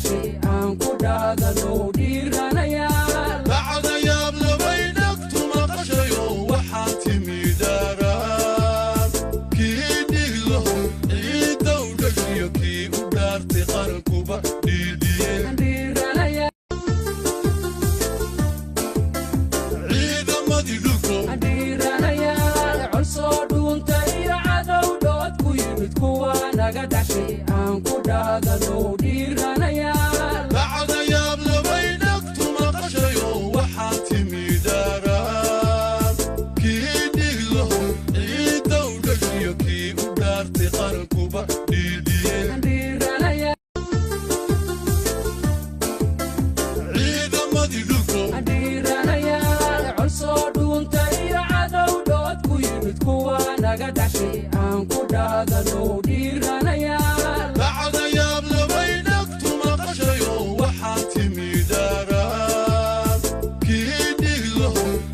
dhashay aan ku dhaadano dhiiranayaal bacda yaab labaynagtu maqashayo waxaa timi daaraan kii dhiglo ciidow dhashiyo kii u dhaartay qarankuba dhiidhiye ciidamadii dhulko dhiiranayaal colsoo dhuunta iyo cadow dhood ku yimid kuwa naga dhashay aan ku dhaadano dhiiranayaal bacda yaab labaynagtu maqashayo waxaa timi daaraan kii dhiglo ciidow dhashiyo kii u dhaartay qarankuba dhiidhiye ciidamadii dhulko dhiiranayaal colsoo dhuunta iyo cadow dhood ku yimid kuwa naga dhashay aan ku dhaadano dhiiranayaal bacda yaab labaynagtu maqashayo waxaa timi daaraan kii dhiglo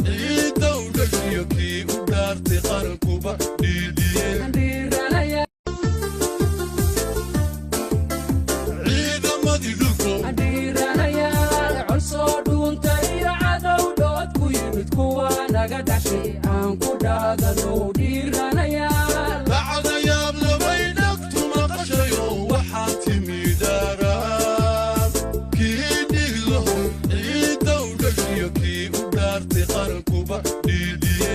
ciidow dhashiyo kii u dhaartay qarankuba dhiidhiye ciidamadii dhulko dhiiranayaal colsoo dhuunta iyo cadow dhood ku yimid kuwa naga dhashay aan ku dhaadano dhiiranayaal bacda yaab labaynagtu maqashayo waxaa timi daaraan kii dhiglo ciidow dhashiyo kii u dhaartay qarankuba dhiidhiye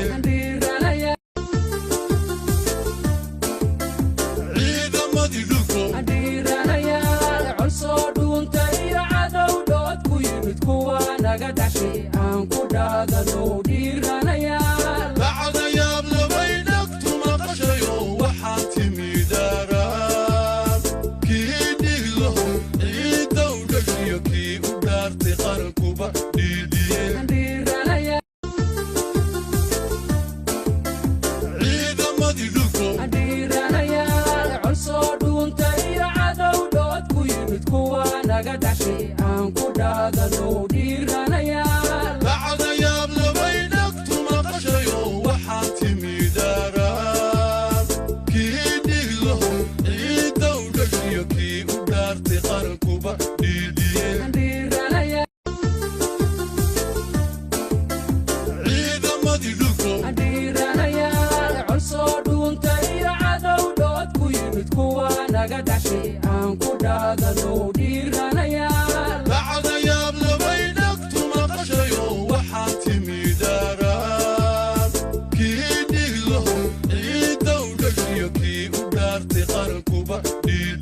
ciidamadii dhulko dhiiranayaal colsoo dhuunta iyo cadow dhood ku yimid kuwa naga dhashay aan ku dhaadano dhiiranayaal bacda yaab labaynagtu maqashayo waxaa timi daaraan kii dhiglo ciidow dhashiyo kii u dhaartay qarankuba dhiidhiye ciidamadii dhulko dhiiranayaal colsoo dhuunta iyo cadow dhood ku yimid kuwa naga dhashay aan ku dhaadano dhiiranayaal bacda yaab labaynagtu maqashayo waxaa timi daaraan kii dhiglo ciidow dhashiyo kii u dhaartay qarankuba dhiidhiye ciidamadii dhulko dhiiranayaal colsoo dhuunta iyo cadow dhood ku yimid kuwa naga dhashay aan ku dhaadano dhiiranayaal bacda yaab labaynagtu maqashayo waxaa timi daaraan kii dhiglo ciidow dhashiyo kii u dhaartay qarankuba dhiidhiye